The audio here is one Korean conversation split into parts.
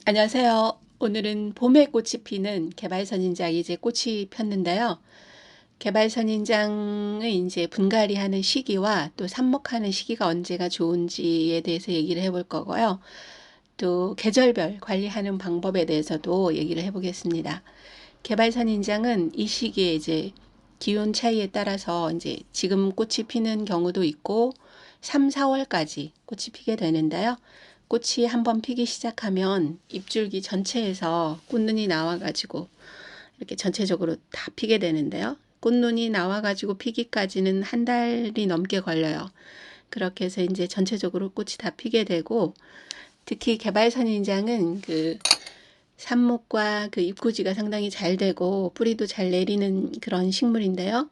안녕하세요. 오늘은 봄에 꽃이 피는 개발선인장이 이제 꽃이 폈는데요. 개발선인장을 이제 분갈이하는 시기와 또 삽목하는 시기가 언제가 좋은지에 대해서 얘기를 해볼 거고요. 또 계절별 관리하는 방법에 대해서도 얘기를 해보겠습니다. 개발선인장은 이 시기에 이제 기온 차이에 따라서 이제 지금 꽃이 피는 경우도 있고 3, 4월까지 꽃이 피게 되는데요. 꽃이 한번 피기 시작하면 잎줄기 전체에서 꽃눈이 나와가지고 이렇게 전체적으로 다 피게 되는데요. 꽃눈이 나와가지고 피기까지는 한 달이 넘게 걸려요. 그렇게 해서 이제 전체적으로 꽃이 다 피게 되고, 특히 개발선인장은 그 삽목과 그 잎꽂이가 상당히 잘 되고 뿌리도 잘 내리는 그런 식물인데요.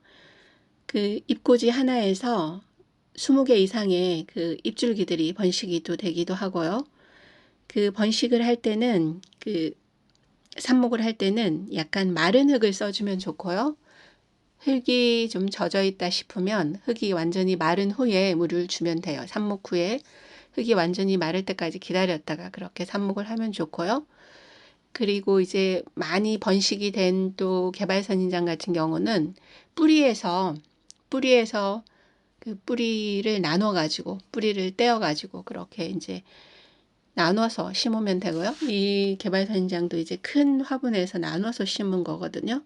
그 잎꽂이 하나에서 20개 이상의 그 잎줄기들이 번식이 또 되기도 하고요. 그 번식을 할 때는 그 삽목을 할 때는 약간 마른 흙을 써주면 좋고요. 흙이 좀 젖어 있다 싶으면 흙이 완전히 마른 후에 물을 주면 돼요. 삽목 후에 흙이 완전히 마를 때까지 기다렸다가 그렇게 삽목을 하면 좋고요. 그리고 이제 많이 번식이 된 또 개발선인장 같은 경우는 뿌리에서 그 뿌리를 나눠 가지고 뿌리를 떼어 가지고 그렇게 이제 나눠서 심으면 되고요. 이 개발선인장도 이제 큰 화분에서 나눠서 심은 거거든요.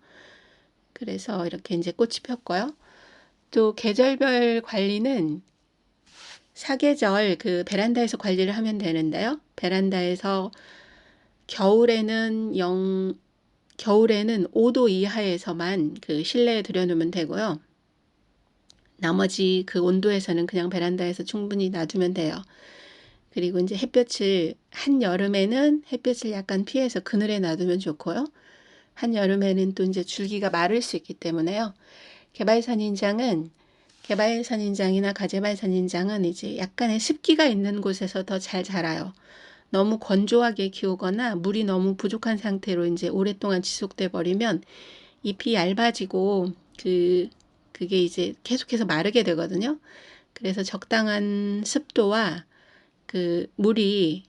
그래서 이렇게 이제 꽃이 폈고요. 또 계절별 관리는 사계절 그 베란다에서 관리를 하면 되는데요. 베란다에서 겨울에는 5도 이하에서만 그 실내에 들여놓으면 되고요. 나머지 그 온도에서는 그냥 베란다에서 충분히 놔두면 돼요. 그리고 이제 한여름에는 햇볕을 약간 피해서 그늘에 놔두면 좋고요. 한여름에는 또 이제 줄기가 마를 수 있기 때문에요. 개발선인장이나 가재발선인장은 이제 약간의 습기가 있는 곳에서 더 잘 자라요. 너무 건조하게 키우거나 물이 너무 부족한 상태로 이제 오랫동안 지속돼 버리면 잎이 얇아지고 그게 이제 계속해서 마르게 되거든요. 그래서 적당한 습도와 그 물이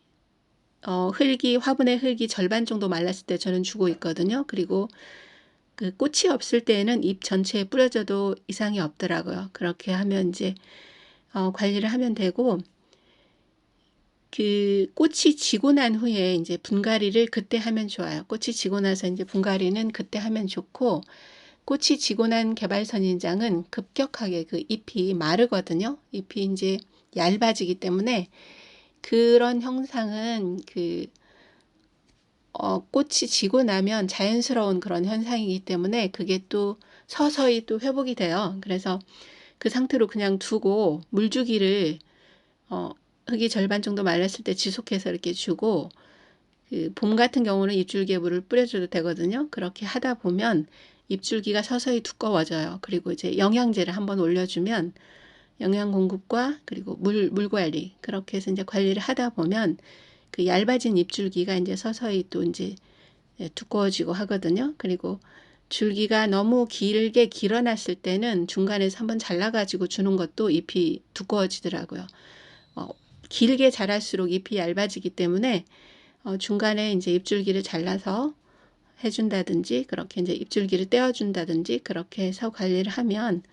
화분의 흙이 절반 정도 말랐을 때 저는 주고 있거든요. 그리고 그 꽃이 없을 때에는 잎 전체에 뿌려져도 이상이 없더라고요. 그렇게 하면 이제 관리를 하면 되고, 그 꽃이 지고 난 후에 이제 분갈이를 그때 하면 좋아요. 꽃이 지고 나서 이제 분갈이는 그때 하면 좋고, 꽃이 지고 난 개발선인장은 급격하게 그 잎이 마르거든요. 잎이 이제 얇아지기 때문에 그런 형상은 꽃이 지고 나면 자연스러운 그런 현상이기 때문에 그게 또 서서히 또 회복이 돼요. 그래서 그 상태로 그냥 두고 물주기를 흙이 절반 정도 말랐을 때 지속해서 이렇게 주고, 그 봄 같은 경우는 잎줄기에 물을 뿌려줘도 되거든요. 그렇게 하다 보면 잎줄기가 서서히 두꺼워져요. 그리고 이제 영양제를 한번 올려주면 영양 공급과 그리고 물 관리, 그렇게 해서 이제 관리를 하다 보면 그 얇아진 잎줄기가 이제 서서히 또 이제 두꺼워지고 하거든요. 그리고 줄기가 너무 길게 길어놨을 때는 중간에서 한번 잘라가지고 주는 것도 잎이 두꺼워지더라고요. 길게 자랄수록 잎이 얇아지기 때문에 중간에 이제 잎줄기를 잘라서 해준다든지 그렇게 이제 잎줄기를 떼어준다든지 그렇게 해서 관리를 하면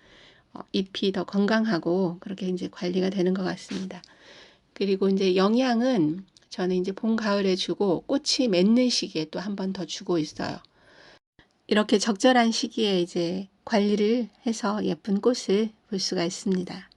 잎이 더 건강하고 그렇게 이제 관리가 되는 것 같습니다. 그리고 이제 영양은 저는 이제 봄, 가을에 주고 꽃이 맺는 시기에 또 한 번 더 주고 있어요. 이렇게 적절한 시기에 이제 관리를 해서 예쁜 꽃을 볼 수가 있습니다.